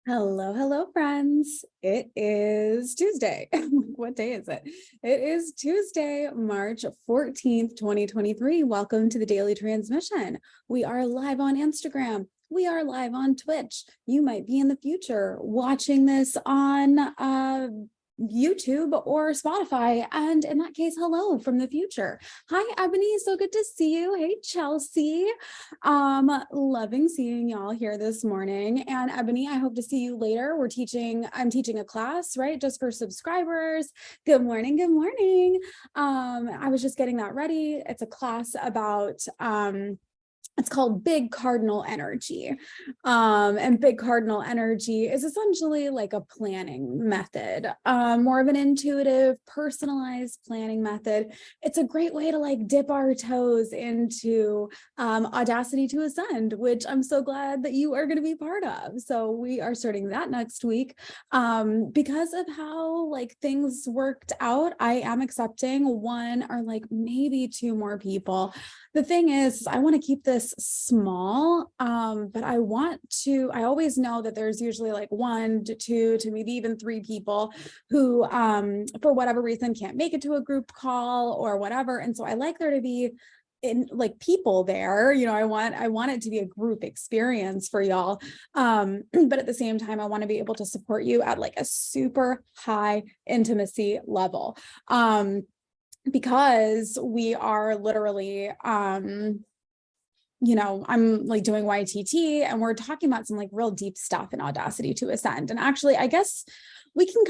Hello, hello, friends. It is Tuesday. What day is it? It is Tuesday, March 14th, 2023. Welcome to the Daily Transmission. We are live on Instagram. We are live on Twitch. You might be in the future watching this on YouTube or Spotify. And in that case, hello from the future. Hi, Ebony. So good to see you. Hey, Chelsea. Loving seeing y'all here this morning. And Ebony, I hope to see you later. I'm teaching a class, right? Just for subscribers. Good morning. Good morning. I was just getting that ready. It's a class about it's called Big Cardinal Energy. And Big Cardinal Energy is essentially like a planning method, more of an intuitive, personalized planning method. It's a great way to like dip our toes into Audacity to Ascend, which I'm so glad that you are going to be part of. So we are starting that next week. Because of how like things worked out, I am accepting one or like maybe two more people. The thing is, I want to keep this small, but I always know that there's usually like one to two to maybe even three people who, for whatever reason, can't make it to a group call or whatever. And so I like there to be like people there, I want it to be a group experience for y'all. But at the same time, I want to be able to support you at like a super high intimacy level. Because we are literally, I'm like doing YTT and we're talking about some like real deep stuff in Audacity to Ascend. And actually, I guess we can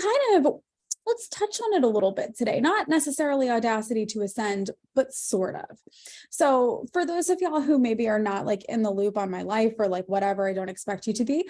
let's touch on it a little bit today, not necessarily Audacity to Ascend, but sort of. So for those of y'all who maybe are not like in the loop on my life or like whatever, I don't expect you to be,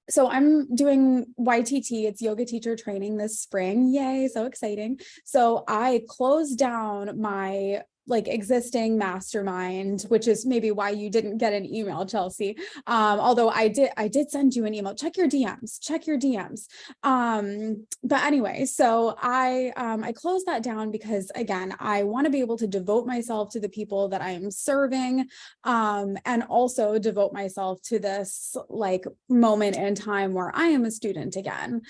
so I'm doing YTT, it's yoga teacher training this spring. Yay, so exciting. So I closed down my like existing mastermind, which is maybe why you didn't get an email, Chelsea. Although I did send you an email. Check your DMs. But anyway, so I closed that down because again, I want to be able to devote myself to the people that I am serving, and also devote myself to this like moment in time where I am a student again.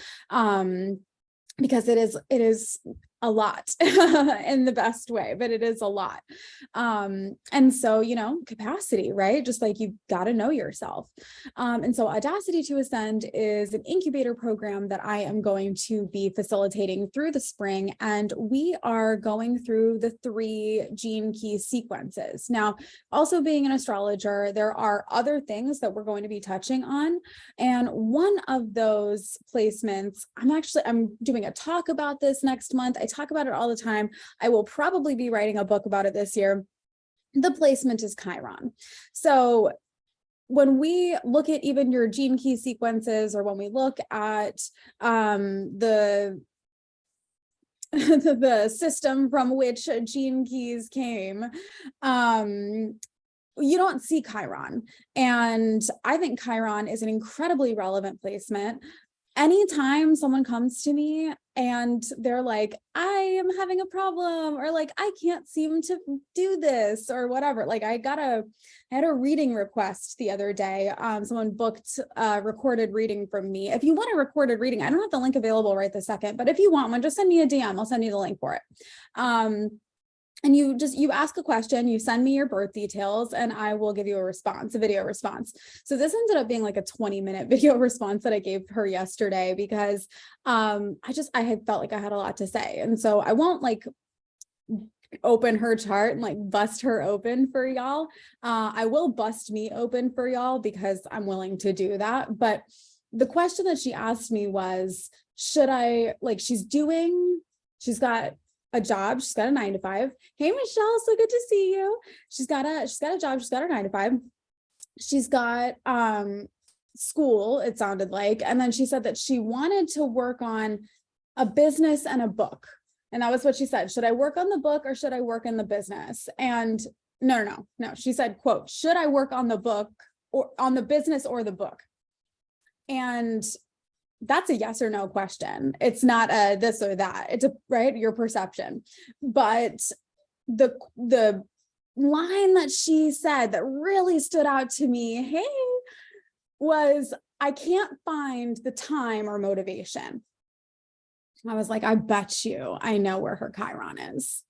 Because it is a lot in the best way, but it is a lot. And so, capacity, right? Just like you've got to know yourself. And so Audacity to Ascend is an incubator program that I am going to be facilitating through the spring. And we are going through the 3 gene key sequences. Now, also being an astrologer, there are other things that we're going to be touching on. And one of those placements, I'm doing a talk about this next month. I talk about it all the time. I will probably be writing a book about it this year. The placement is Chiron. So when we look at even your gene key sequences, or when we look at the system from which gene keys came, you don't see Chiron. And I think Chiron is an incredibly relevant placement. Anytime someone comes to me and they're like, I am having a problem, or like, I can't seem to do this or whatever. Like I had a reading request the other day. Someone booked a recorded reading from me. If you want a recorded reading, I don't have the link available right this second, but if you want one, just send me a DM. I'll send you the link for it. And you ask a question, you send me your birth details, and I will give you a video response. So this ended up being like a 20-minute video response that I gave her yesterday because I had felt like I had a lot to say. And so I won't like open her chart and like bust her open for y'all. I will bust me open for y'all because I'm willing to do that. But the question that she asked me was, she's got a job, she's got a 9-to-5. Hey Michelle, so good to see you. She's got a job, she's got her 9-to-5. She's got school, it sounded like, and then she said that she wanted to work on a business and a book. And that was what she said. Should I work on the book or should I work in the business? And no. She said, quote, should I work on the book or on the business or the book? And that's a yes or no question. It's not a this or that. It's your perception. But the line that she said that really stood out to me, was, I can't find the time or motivation. I was like, I bet you I know where her Chiron is.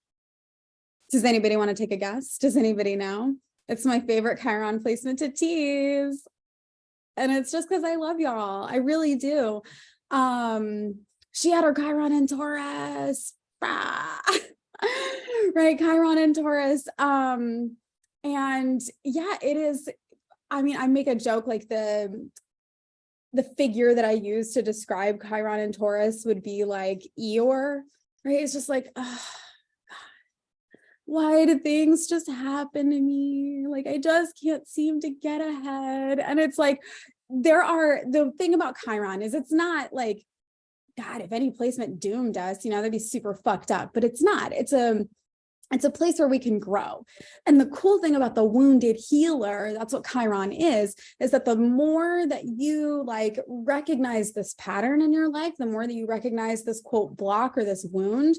Does anybody want to take a guess? Does anybody know? It's my favorite Chiron placement to tease. And it's just because I love y'all. I really do. She had her Chiron in Taurus. Right, Chiron in Taurus. And yeah, it is. I mean, I make a joke like the figure that I use to describe Chiron in Taurus would be like Eeyore, right? It's just like, oh, why do things just happen to me? Like, I just can't seem to get ahead. And it's like, the thing about Chiron is it's not like, God, if any placement doomed us, that'd be super fucked up, but it's not. It's a place where we can grow. And the cool thing about the wounded healer, that's what Chiron is that the more that you like recognize this pattern in your life, the more that you recognize this quote block or this wound,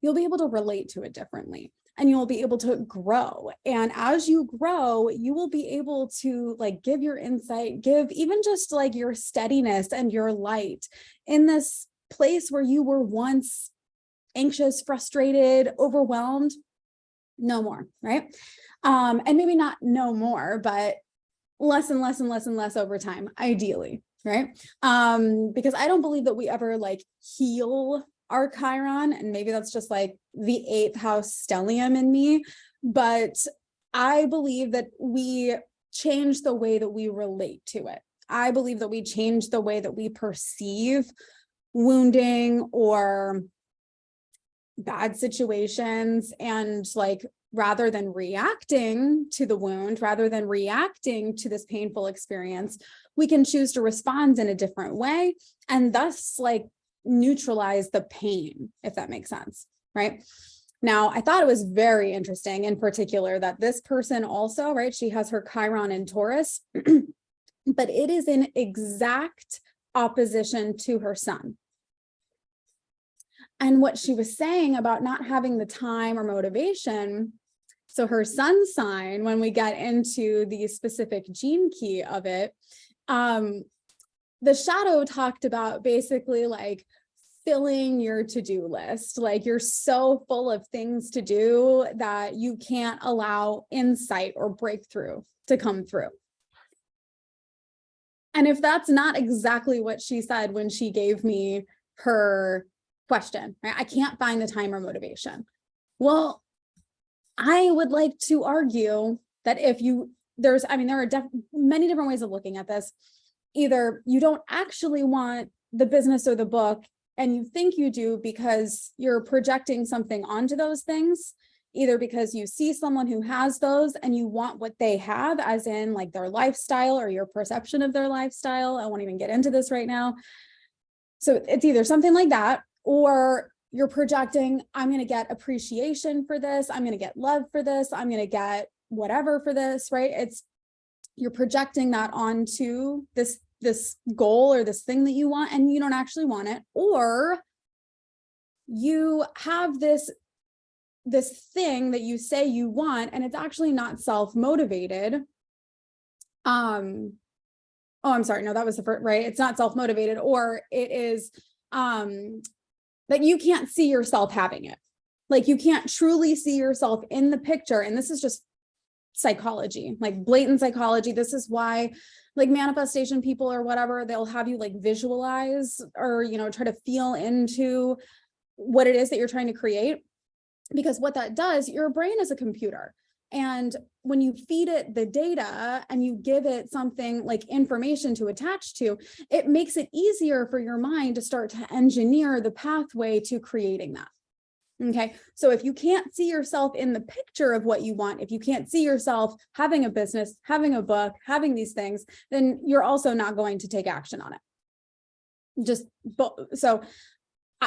you'll be able to relate to it differently. And you'll be able to grow. And as you grow, you will be able to like give your insight, give even just like your steadiness and your light in this place where you were once anxious, frustrated, overwhelmed. No more, right? And maybe not no more, but less and less and less and less over time, ideally, right? Because I don't believe that we ever like heal our Chiron, and maybe that's just like the 8th house stellium in me, but I believe that we change the way that we relate to it. I believe that we change the way that we perceive wounding or bad situations, and like rather than reacting to the wound, rather than reacting to this painful experience, we can choose to respond in a different way and thus like neutralize the pain, if that makes sense, right? Now, I thought it was very interesting in particular that this person also, right, she has her Chiron in Taurus, but it is in exact opposition to her sun. And what she was saying about not having the time or motivation, so her sun sign, when we get into the specific gene key of it, the shadow talked about basically like filling your to-do list. Like you're so full of things to do that you can't allow insight or breakthrough to come through. And if that's not exactly what she said when she gave me her question, right? I can't find the time or motivation. Well, I would like to argue that if you, there are many different ways of looking at this. Either you don't actually want the business or the book, and you think you do because you're projecting something onto those things, either because you see someone who has those and you want what they have, as in like their lifestyle or your perception of their lifestyle. I won't even get into this right now. So it's either something like that, or you're projecting, I'm going to get appreciation for this. I'm going to get love for this. I'm going to get whatever for this, right? You're projecting that onto this goal or this thing that you want, and you don't actually want it. Or you have this thing that you say you want, and it's actually not self-motivated. Oh, I'm sorry. No, that was the first, right? It's not self-motivated, or it is, that you can't see yourself having it. Like you can't truly see yourself in the picture. And this is just psychology, like blatant psychology. This is why like manifestation people or whatever, they'll have you like visualize or, try to feel into what it is that you're trying to create. Because what that does, your brain is a computer. And when you feed it the data and you give it something like information to attach to, it makes it easier for your mind to start to engineer the pathway to creating that. Okay. So if you can't see yourself in the picture of what you want, if you can't see yourself having a business, having a book, having these things, then you're also not going to take action on it. So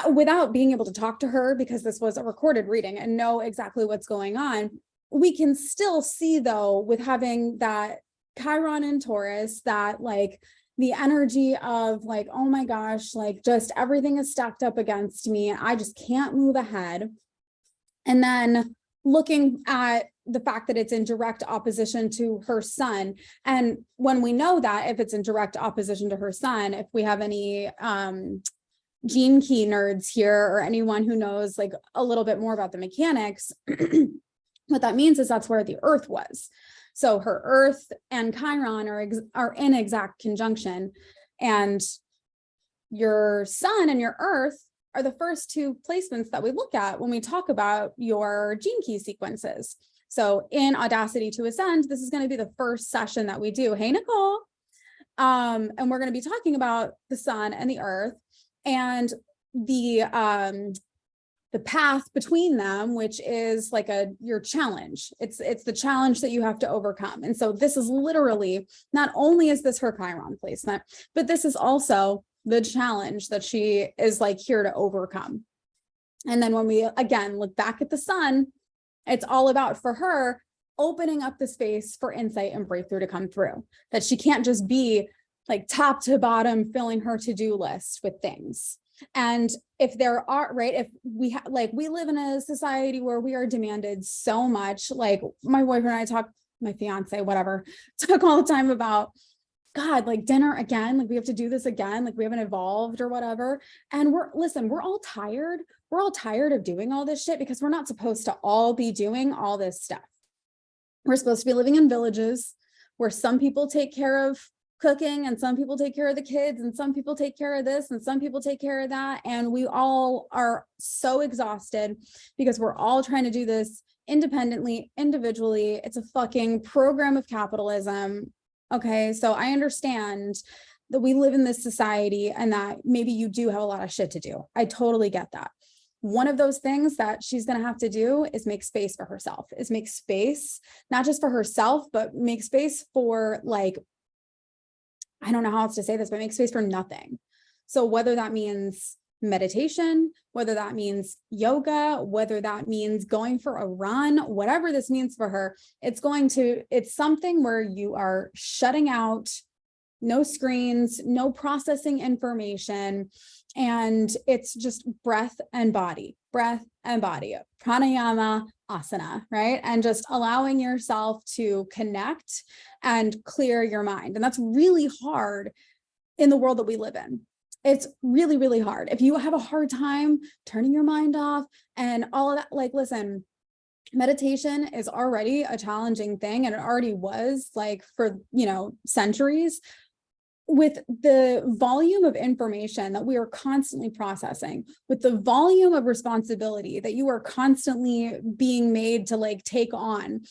without being able to talk to her, because this was a recorded reading and know exactly what's going on, we can still see though, with having that Chiron in Taurus, that like the energy of like, oh my gosh, like just everything is stacked up against me. I just can't move ahead. And then looking at the fact that it's in direct opposition to her sun. And when we know that, if it's in direct opposition to her sun, if we have any gene key nerds here or anyone who knows like a little bit more about the mechanics, what that means is that's where the earth was. So her earth and Chiron are in exact conjunction, and your sun and your earth are the first two placements that we look at when we talk about your gene key sequences. So in Audacity to Ascend, this is going to be the first session that we do. Hey, Nicole. And we're going to be talking about the sun and the earth and the path between them, which is like your challenge. It's the challenge that you have to overcome. And so this is literally, not only is this her Chiron placement, but this is also the challenge that she is like here to overcome. And then when we again look back at the sun, it's all about for her opening up the space for insight and breakthrough to come through, that she can't just be like top to bottom filling her to-do list with things. And if there are, right, if we we live in a society where we are demanded so much, like my boyfriend and I talk, my fiance, whatever, talk all the time about, God, like dinner again, like we have to do this again, like we haven't evolved or whatever. And we're all tired. We're all tired of doing all this shit because we're not supposed to all be doing all this stuff. We're supposed to be living in villages where some people take care of cooking and some people take care of the kids and some people take care of this and some people take care of that. And we all are so exhausted because we're all trying to do this independently, individually. It's a fucking program of capitalism. Okay, so I understand that we live in this society and that maybe you do have a lot of shit to do. I totally get that. One of those things that she's going to have to do is make space for herself, is make space, not just for herself, but make space for like, I don't know how else to say this, but make space for nothing. So whether that means meditation, whether that means yoga, whether that means going for a run, whatever this means for her, it's something where you are shutting out, no screens, no processing information. And it's just breath and body, pranayama, asana, right? And just allowing yourself to connect and clear your mind. And that's really hard in the world that we live in. It's really, really hard. If you have a hard time turning your mind off and all of that, like, listen, meditation is already a challenging thing. And it already was like for, centuries. With the volume of information that we are constantly processing, with the volume of responsibility that you are constantly being made to like take on,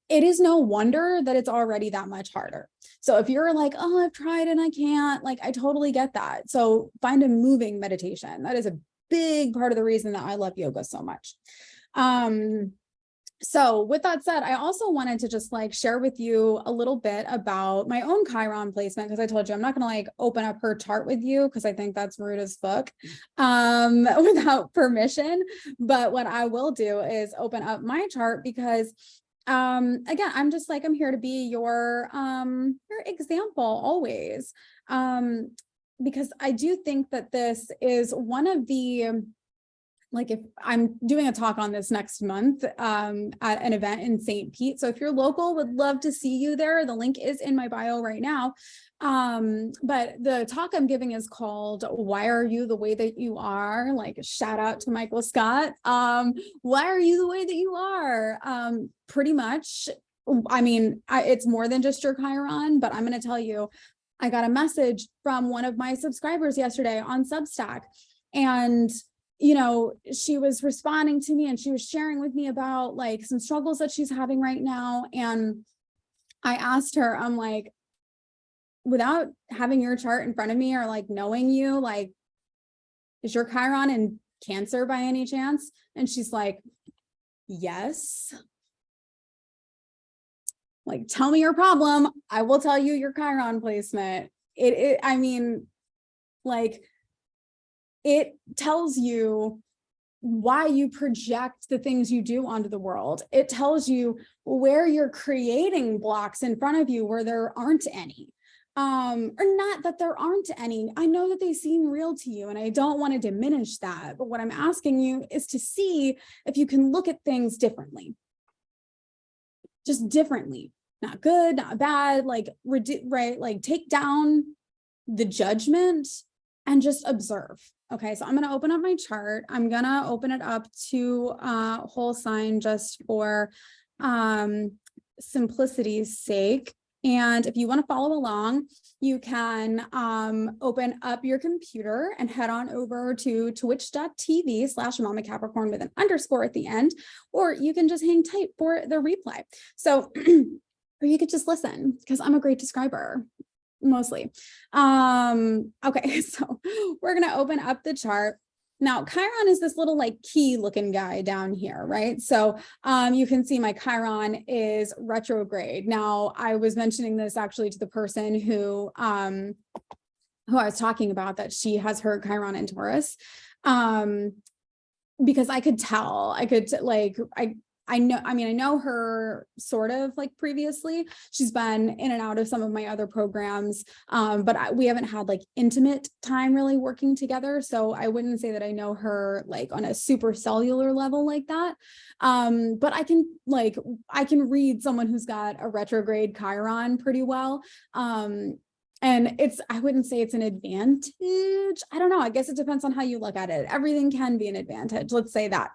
it is no wonder that it's already that much harder. So if you're like, oh, I've tried and I can't, like, I totally get that. So find a moving meditation. That is a big part of the reason that I love yoga so much. So with that said, I also wanted to just like share with you a little bit about my own Chiron placement, because I told you I'm not going to like open up her chart with you because I think that's rude as fuck without permission. But what I will do is open up my chart because again, I'm just like, I'm here to be your example always. Because I do think that this is one of the, like, if I'm doing a talk on this next month at an event in St. Pete. So if you're local, would love to see you there. The link is in my bio right now. But the talk I'm giving is called Why Are You the Way That You Are? Like, shout out to Michael Scott. Why are you the way that you are? Pretty much, I mean, it's more than just your Chiron, but I'm going to tell you, I got a message from one of my subscribers yesterday on Substack, and she was responding to me and she was sharing with me about like some struggles that she's having right now. And I asked her, I'm like, without having your chart in front of me or like knowing you, like, is your Chiron in Cancer by any chance? And she's like, yes. Like, tell me your problem. I will tell you your Chiron placement. I mean, like, it tells you why you project the things you do onto the world. It tells you where you're creating blocks in front of you where there aren't any. Or not that there aren't any. I know that they seem real to you and I don't want to diminish that. But what I'm asking you is to see if you can look at things differently. just differently, not good, not bad, like, right? Like take down the judgment and just observe. Okay, so I'm going to open up my chart. I'm going to open it up to whole sign just for simplicity's sake. And if you want to follow along, you can open up your computer and head on over to twitch.tv/Mama Capricorn with an underscore at the end, or you can just hang tight for the replay. So, or you could just listen because I'm a great describer. Mostly. Okay, so we're going to open up the chart. Now, Chiron is this little like key looking guy down here, right? So you can see my Chiron is retrograde. Now, I was mentioning this actually to the person who I was talking about, that she has her Chiron in Taurus. Because I could tell, I know her sort of like previously. She's been in and out of some of my other programs, but we haven't had like intimate time really working together. So I wouldn't say that I know her like on a super cellular level like that. But I can read someone who's got a retrograde Chiron pretty well. And I wouldn't say it's an advantage. I don't know. I guess it depends on how you look at it. Everything can be an advantage. Let's say that.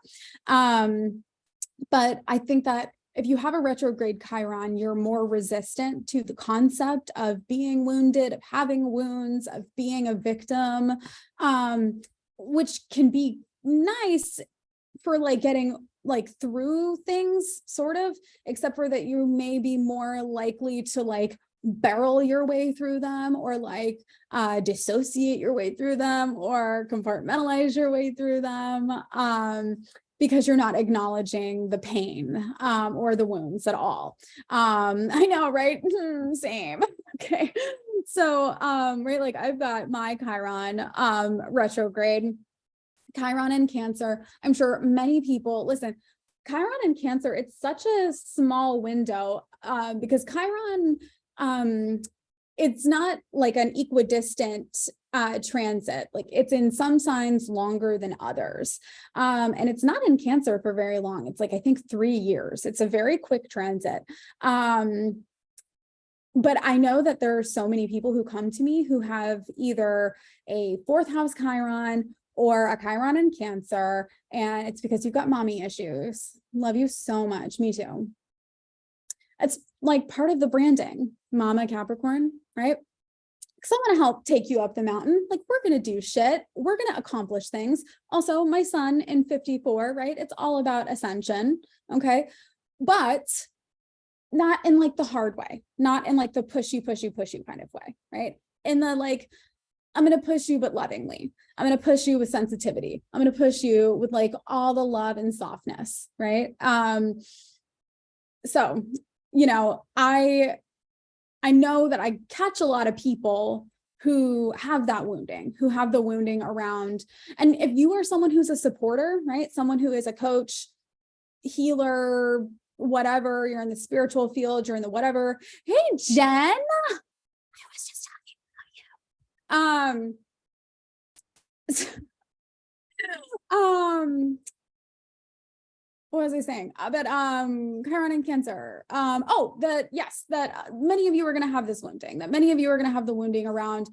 But I think that if you have a retrograde Chiron, you're more resistant to the concept of being wounded, of having wounds, of being a victim, which can be nice for like getting like through things sort of, except for that you may be more likely to like barrel your way through them, or like dissociate your way through them, or compartmentalize your way through them. Because you're not acknowledging the pain or the wounds at all. I know, right? Same. Okay. So, right, like I've got my Chiron retrograde, Chiron in Cancer. I'm sure many people, listen, Chiron in Cancer, it's such a small window because Chiron, it's not like an equidistant transit. Like it's in some signs longer than others. And it's not in Cancer for very long. It's like, I think 3 years. It's a very quick transit. But I know that there are so many people who come to me who have either a 4th house Chiron or a Chiron in Cancer. And it's because you've got mommy issues. Love you so much. Me too. It's like part of the branding, Mama Capricorn, right? Because I'm going to help take you up the mountain. Like we're going to do shit. We're going to accomplish things. Also, my son in 54, right? It's all about ascension. Okay. But not in like the hard way, not in like the pushy kind of way, right? In the like, I'm going to push you, but lovingly. I'm going to push you with sensitivity. I'm going to push you with like all the love and softness, right? So, you know, I know that I catch a lot of people who have that wounding, who have the wounding around. And if you are someone who's a supporter, right? Someone who is a coach, healer, whatever, you're in the spiritual field, you're in the whatever. Hey, Jen, I was just talking about you. What was I saying? Chiron and Cancer. That many of you are going to have this wounding, that many of you are going to have the wounding around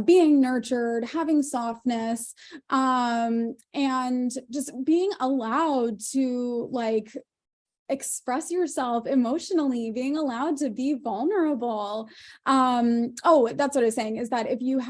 being nurtured, having softness, and just being allowed to like express yourself emotionally, being allowed to be vulnerable. That's what I was saying, is that if you're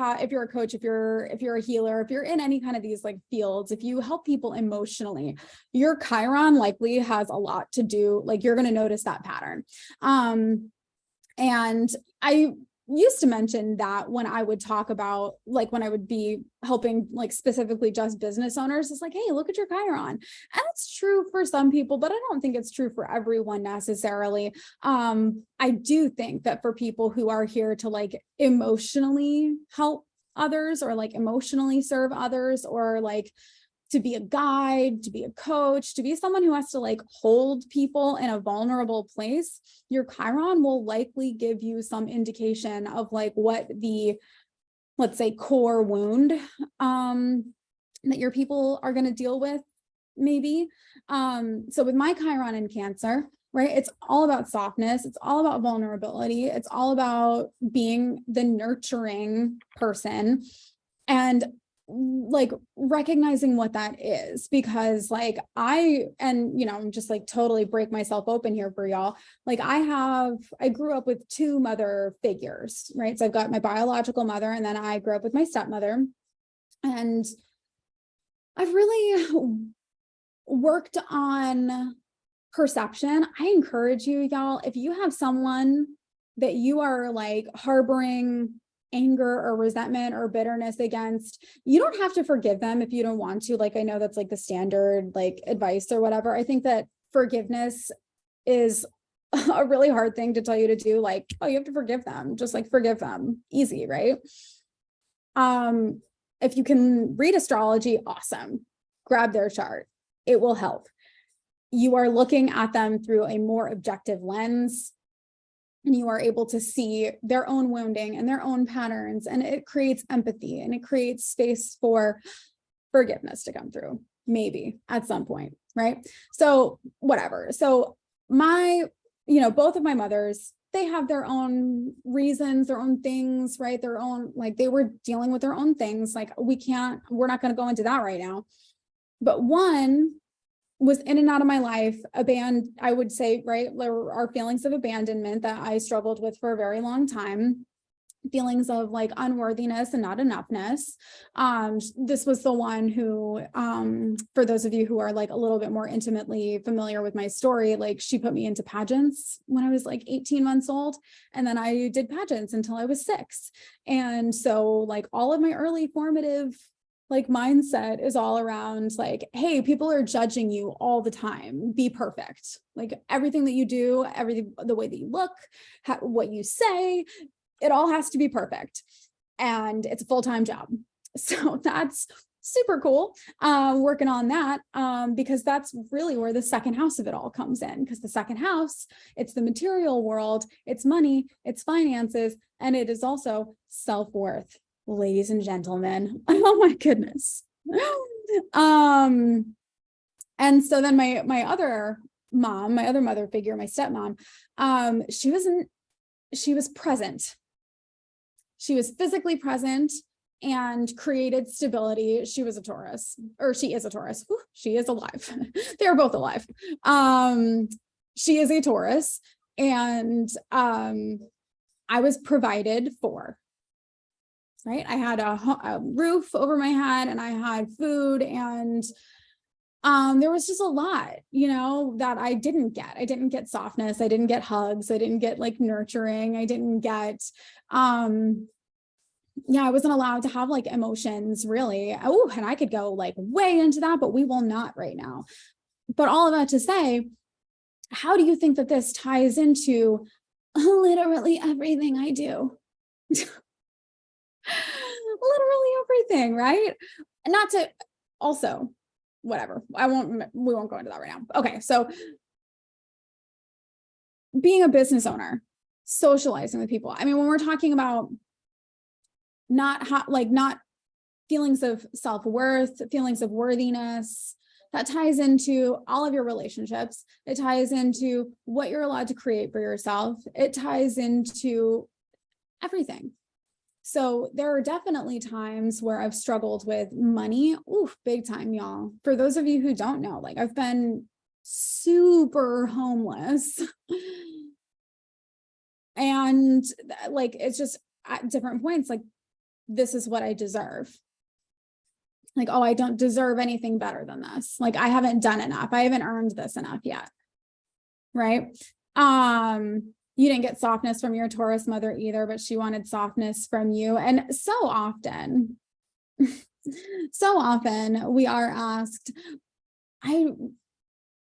a coach, if you're a healer, if you're in any kind of these like fields, if you help people emotionally, your Chiron likely has a lot to do, like you're going to notice that pattern. And I used to mention that when I would talk about, like when I would be helping like specifically just business owners, it's like, hey, look at your Chiron. And it's true for some people, but I don't think it's true for everyone necessarily. I do think that for people who are here to like emotionally help others, or like emotionally serve others, or like to be a guide, to be a coach, to be someone who has to like hold people in a vulnerable place, your Chiron will likely give you some indication of like what the, let's say, core wound that your people are going to deal with, maybe. So with my Chiron in Cancer, right? It's all about softness. It's all about vulnerability. It's all about being the nurturing person and like recognizing what that is, because like just like totally break myself open here for y'all. Like I grew up with two mother figures, right? So I've got my biological mother, and then I grew up with my stepmother, and I've really worked on perception. I encourage you, y'all, if you have someone that you are like harboring anger or resentment or bitterness against, you don't have to forgive them if you don't want to. Like, I know that's like the standard like advice or whatever. I think that forgiveness is a really hard thing to tell you to do. Like, oh, you have to forgive them. Just like forgive them. Easy, right? If you can read astrology, awesome. Grab their chart. It will help. You are looking at them through a more objective lens, and you are able to see their own wounding and their own patterns, and it creates empathy and it creates space for forgiveness to come through, maybe at some point, right? So whatever. So both of my mothers, they have their own reasons, their own things, right? Their own, like they were dealing with their own things. Like we're not going to go into that right now. But one was in and out of my life, I would say, right? There are feelings of abandonment that I struggled with for a very long time. Feelings of like unworthiness and not enoughness. This was the one who, for those of you who are like a little bit more intimately familiar with my story, like she put me into pageants when I was like 18 months old. And then I did pageants until I was 6. And so like all of my early formative like mindset is all around like, hey, people are judging you all the time. Be perfect. Like everything that you do, everything, the way that you look, what you say, it all has to be perfect. And it's a full-time job. So that's super cool. Working on that because that's really where the second house of it all comes in. Because the second house, it's the material world, it's money, it's finances, and it is also self-worth. Ladies and gentlemen, oh my goodness. And so then my other mother figure, my stepmom, she was present. She was physically present and created stability. She was a Taurus, or she is a Taurus. Whew, she is alive. They are both alive. She is a Taurus, and I was provided for. Right? I had a roof over my head, and I had food, and there was just a lot, that I didn't get. I didn't get softness. I didn't get hugs. I didn't get like nurturing. I didn't get, I wasn't allowed to have like emotions really. Oh, and I could go like way into that, but we will not right now. But all of that to say, how do you think that this ties into literally everything I do? Literally everything, right? Not to also, whatever. We won't go into that right now. Okay. So being a business owner, socializing with people. I mean, when we're talking about not feelings of self-worth, feelings of worthiness, that ties into all of your relationships. It ties into what you're allowed to create for yourself. It ties into everything. So there are definitely times where I've struggled with money. Ooh, big time, y'all. For those of you who don't know, like I've been super homeless. And like, it's just at different points, like, this is what I deserve. Like, oh, I don't deserve anything better than this. Like, I haven't done enough. I haven't earned this enough yet. Right? You didn't get softness from your Taurus mother either, but she wanted softness from you. And so often we are asked, I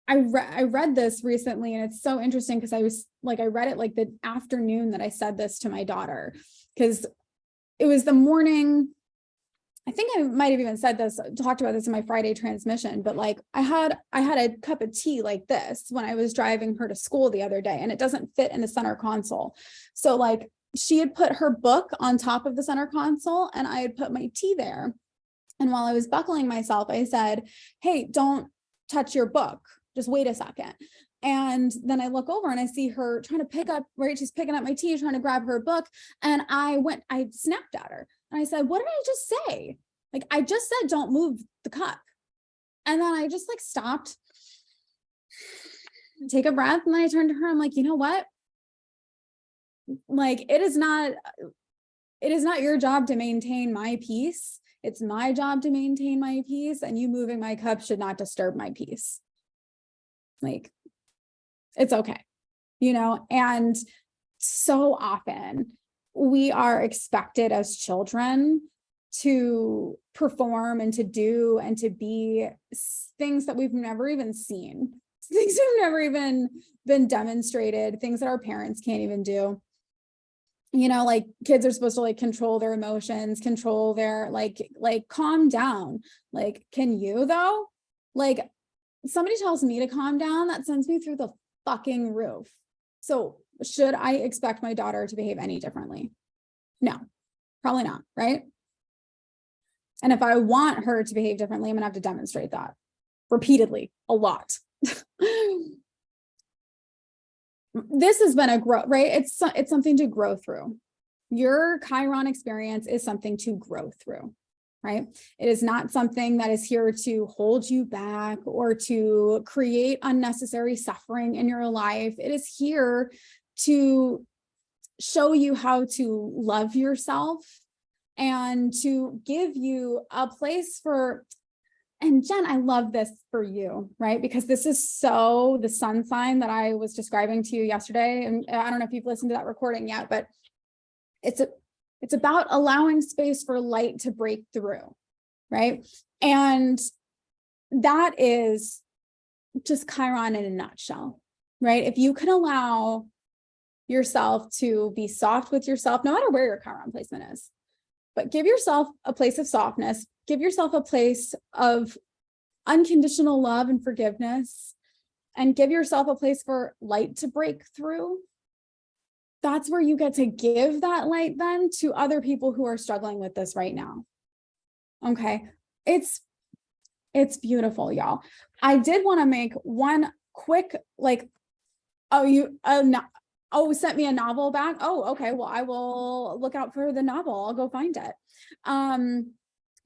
read this recently, and it's so interesting because I read it like the afternoon that I said this to my daughter, because it was the morning. I think I might have even talked about this in my Friday transmission, but like I had a cup of tea like this when I was driving her to school the other day, and it doesn't fit in the center console. So like she had put her book on top of the center console, and I had put my tea there. And while I was buckling myself, I said, hey, don't touch your book. Just wait a second. And then I look over and I see her trying to pick up, right? She's picking up my tea, trying to grab her book. And I snapped at her and I said, what did I just say? Like, I just said, don't move the cup. And then I just like stopped, take a breath. And then I turned to her. I'm like, you know what? Like, it is not your job to maintain my peace. It's my job to maintain my peace. And you moving my cup should not disturb my peace. Like, it's okay, and so often we are expected as children to perform and to do and to be things that we've never even seen, things we've never even been demonstrated, things that our parents can't even do. Like kids are supposed to like control their emotions, control their like calm down. Like, can you though? Like, somebody tells me to calm down, that sends me through the fucking roof. So should I expect my daughter to behave any differently? No, probably not, right? And if I want her to behave differently, I'm gonna have to demonstrate that repeatedly, a lot. This has been a growth, right? It's something to grow through. Your Chiron experience is something to grow through, right? It is not something that is here to hold you back or to create unnecessary suffering in your life. It is here to show you how to love yourself and to give you a place for, and Jen, I love this for you, right? Because this is so the sun sign that I was describing to you yesterday. And I don't know if you've listened to that recording yet, but it's about allowing space for light to break through, right? And that is just Chiron in a nutshell, right? If you can allow yourself to be soft with yourself, no matter where your Chiron placement is, but give yourself a place of softness, give yourself a place of unconditional love and forgiveness, and give yourself a place for light to break through. That's where you get to give that light then to other people who are struggling with this right now. Okay. It's beautiful, y'all. I did want to make one quick, sent me a novel back. Oh, okay. Well, I will look out for the novel. I'll go find it.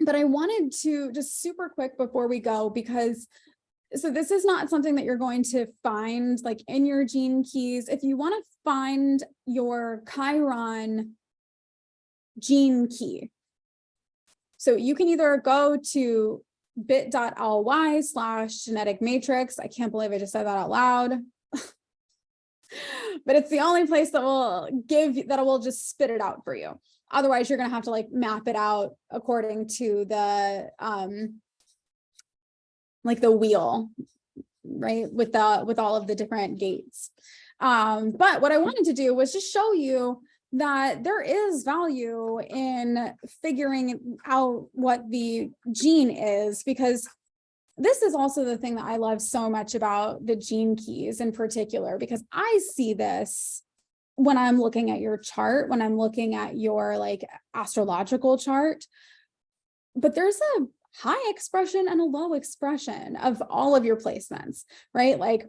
But I wanted to just super quick before we go, because so this is not something that you're going to find like in your gene keys. If you want to find your Chiron gene key, so you can either go to bit.ly/genetic matrix. I can't believe I just said that out loud. But it's the only place that will just spit it out for you. Otherwise, you're going to have to like map it out according to the like the wheel, right? With all of the different gates. But what I wanted to do was just show you that there is value in figuring out what the gene is, because this is also the thing that I love so much about the gene keys in particular, because I see this when I'm looking at your chart, when I'm looking at your like astrological chart, but there's a high expression and a low expression of all of your placements, right? Like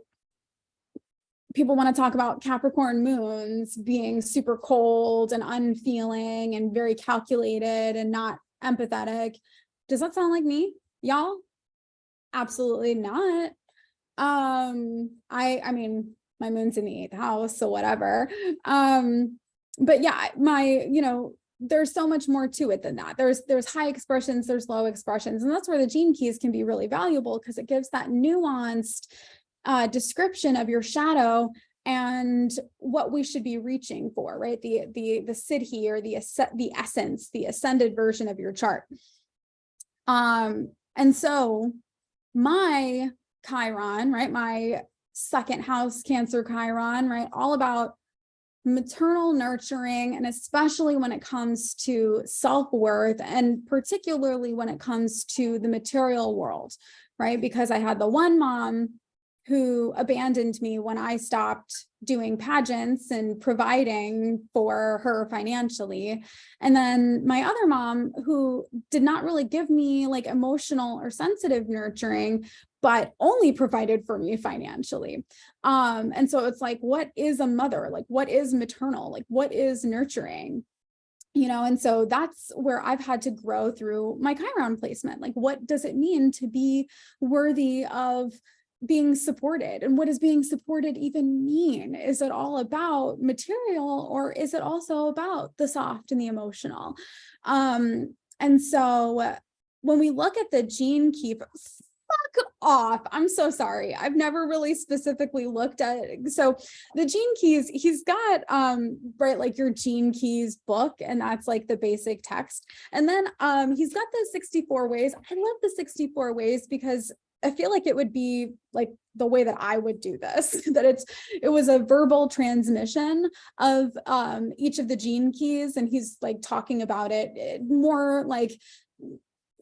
people want to talk about Capricorn moons being super cold and unfeeling and very calculated and not empathetic. Does that sound like me, y'all? Absolutely not. I mean, my moon's in the 8th house, so whatever. But yeah, there's so much more to it than that. There's high expressions, there's low expressions, and that's where the gene keys can be really valuable, because it gives that nuanced description of your shadow and what we should be reaching for, right? The siddhi, or the essence, the ascended version of your chart. And so my Chiron, right? My 2nd house Cancer Chiron, right? All about maternal nurturing, and especially when it comes to self-worth, and particularly when it comes to the material world, right? Because I had the one mom who abandoned me when I stopped doing pageants and providing for her financially. And then my other mom, who did not really give me like emotional or sensitive nurturing, but only provided for me financially. And so it's like, what is a mother? Like, what is maternal? Like, what is nurturing? You know, and so that's where I've had to grow through my Chiron placement. Like, what does it mean to be worthy of being supported? And what does being supported even mean? Is it all about material, or is it also about the soft and the emotional? And so when we look at the gene key, fuck off. I'm so sorry. I've never really specifically looked at it. So the gene keys, he's got right, like your gene keys book, and that's like the basic text. And then he's got the 64 ways. I love the 64 ways because I feel like it would be like the way that I would do this, that it was a verbal transmission of each of the gene keys. And he's like talking about it more like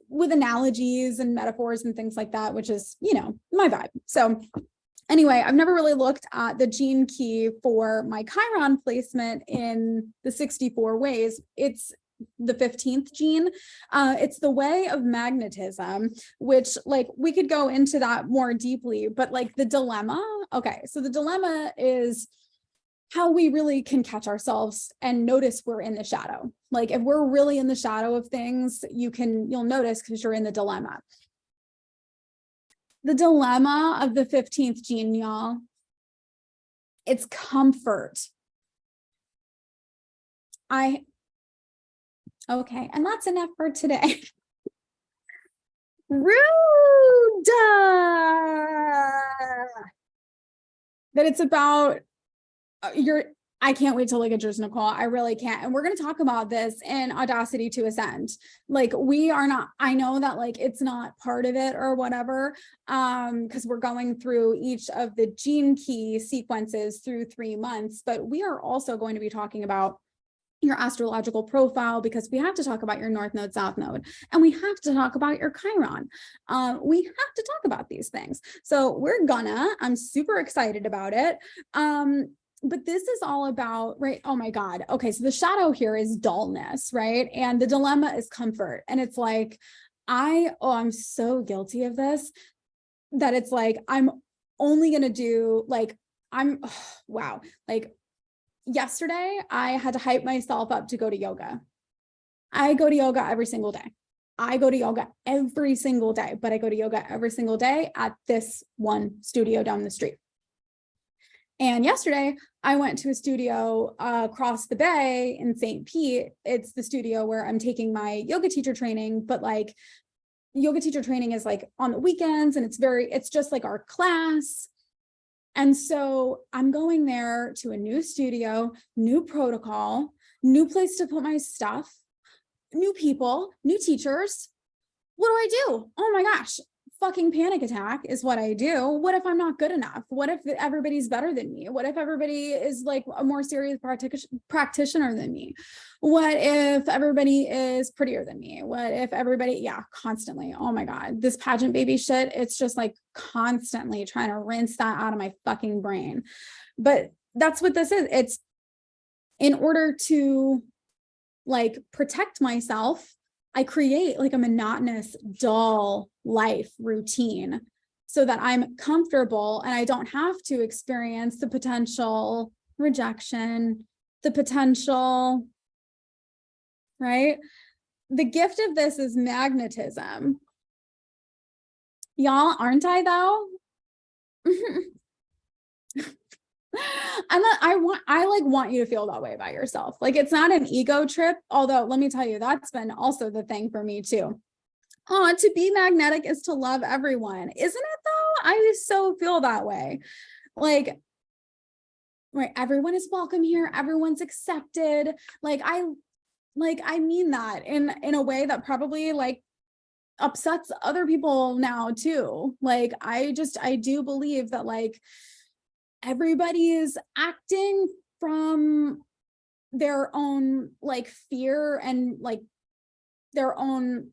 with analogies and metaphors and things like that, which is, you know, my vibe. So anyway, I've never really looked at the gene key for my Chiron placement in the 64 ways. It's the 15th gene. It's the way of magnetism, which like we could go into that more deeply, but like the dilemma. Okay. So the dilemma is how we really can catch ourselves and notice we're in the shadow. Like if we're really in the shadow of things, you'll notice because you're in the dilemma. The dilemma of the 15th gene, y'all, it's comfort. Okay, and that's enough for today. Rude. That it's about I can't wait to look at yours, Nicole. I really can't. And we're going to talk about this in Audacity to Ascend. Like we are not, I know that like it's not part of it or whatever, because we're going through each of the gene key sequences through 3 months, but we are also going to be talking about your astrological profile, because we have to talk about your North Node, South Node, and we have to talk about your Chiron. We have to talk about these things. So I'm super excited about it. But this is all about, right? Oh my God. Okay. So the shadow here is dullness, right? And the dilemma is comfort. And it's like, I'm so guilty of this, that it's like, I'm only going to do like, wow. Like yesterday I had to hype myself up to go to yoga. I go to yoga every single day. But I go to yoga every single day at this one studio down the street. And yesterday I went to a studio across the bay in St. Pete. It's the studio where I'm taking my yoga teacher training, but like yoga teacher training is like on the weekends, and it's just like our class. And so I'm going there to a new studio, new protocol, new place to put my stuff, new people, new teachers. What do I do? Oh my gosh. Fucking panic attack is what I do. What if I'm not good enough? What if everybody's better than me? What if everybody is like a more serious practitioner than me? What if everybody is prettier than me? What if everybody, constantly. Oh my God, this pageant baby shit, it's just like constantly trying to rinse that out of my fucking brain. But that's what this is. It's in order to like protect myself, I create like a monotonous, dull life routine so that I'm comfortable and I don't have to experience the potential rejection, the potential, right? The gift of this is magnetism. Y'all, aren't I though? I want you to feel that way about yourself. Like it's not an ego trip, although let me tell you, that's been also the thing for me too. To be magnetic is to love everyone. Isn't it though? I just so feel that way. Like, right, everyone is welcome here. Everyone's accepted. I mean that in a way that probably like upsets other people now too. Like, I do believe that like everybody is acting from their own like fear and like their own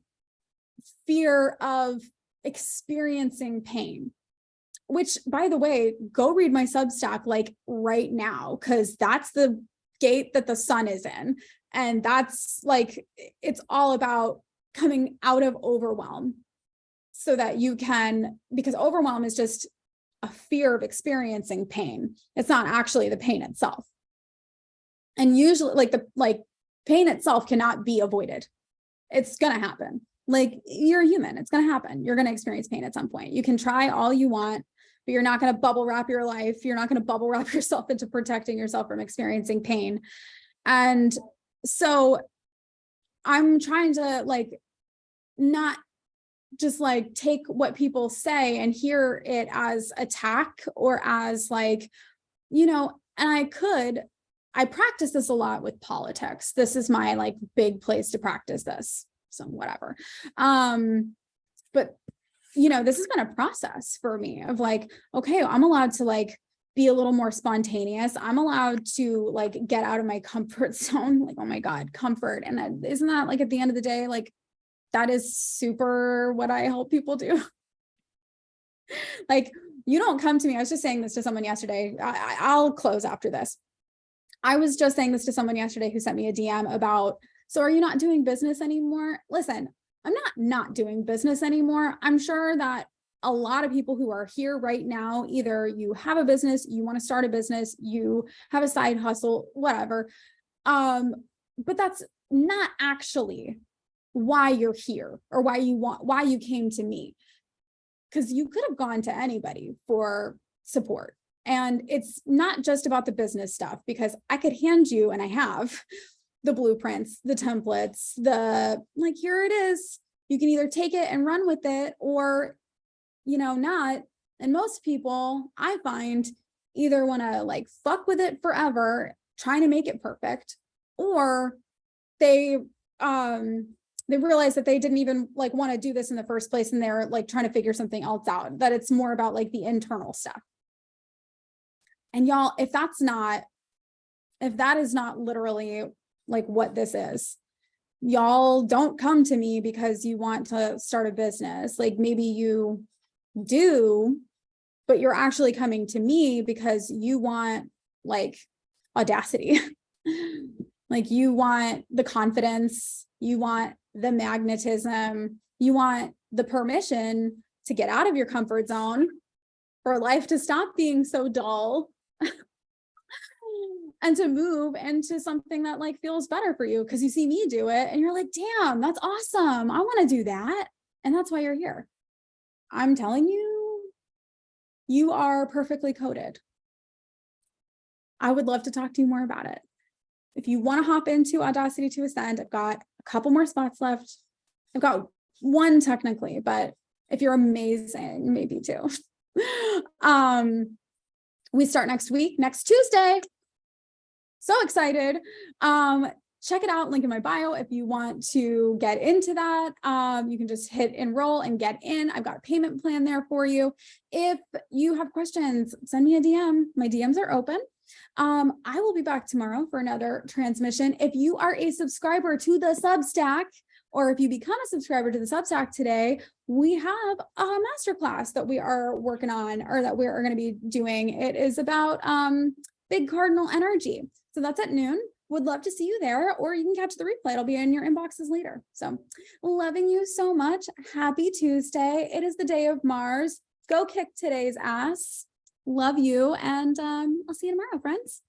fear of experiencing pain, which by the way, go read my Substack like right now, because that's the gate that the sun is in. And that's like, it's all about coming out of overwhelm. so that you can, because overwhelm is just a fear of experiencing pain. It's not actually the pain itself. And usually like pain itself cannot be avoided. It's going to happen. Like, you're human. It's going to happen. You're going to experience pain at some point. You can try all you want, but you're not going to bubble wrap your life. You're not going to bubble wrap yourself into protecting yourself from experiencing pain. And so I'm trying to like not just like take what people say and hear it as attack or as like, you know, and I practice this a lot with politics. This is my like big place to practice this. So whatever. But you know, this has been a process for me of like, okay, I'm allowed to like be a little more spontaneous. I'm allowed to like get out of my comfort zone. Like, oh my God, comfort. And isn't that like at the end of the day, like that is super what I help people do. Like, you don't come to me. I was just saying this to someone yesterday. I'll close after this. I was just saying this to someone yesterday who sent me a DM about, so are you not doing business anymore? Listen, I'm not doing business anymore. I'm sure that a lot of people who are here right now, either you have a business, you want to start a business, you have a side hustle, whatever. But that's not actually why you're here or why you came to me. Because you could have gone to anybody for support. And it's not just about the business stuff, because I could hand you, and I have, the blueprints, the templates, like, here it is. You can either take it and run with it or, you know, not. And most people I find either want to like fuck with it forever, trying to make it perfect, or they realize that they didn't even like want to do this in the first place. And they're like trying to figure something else out, that it's more about like the internal stuff. And y'all, if that is not literally like what this is, y'all don't come to me because you want to start a business. Like, maybe you do, but you're actually coming to me because you want like audacity. Like, you want the confidence, you want the magnetism, you want the permission to get out of your comfort zone, for life to stop being so dull, and to move into something that like feels better for you, because you see me do it and you're like, damn, that's awesome. I want to do that. And that's why you're here. I'm telling you, you are perfectly coded. I would love to talk to you more about it. If you want to hop into Audacity to Ascend, I've got a couple more spots left. I've got one technically, but if you're amazing, maybe two. We start next week, next Tuesday. So excited. Check it out, link in my bio if you want to get into that. You can just hit enroll and get in. I've got a payment plan there for you. If you have questions, send me a DM. My DMs are open. I will be back tomorrow for another transmission. If you are a subscriber to the Substack, or if you become a subscriber to the Substack today, we have a masterclass that we are working on, or that we are going to be doing. It is about big cardinal energy. So that's at noon. Would love to see you there, or you can catch the replay. It'll be in your inboxes later. So loving you so much. Happy Tuesday. It is the day of Mars. Go kick today's ass. Love you. And I'll see you tomorrow, friends.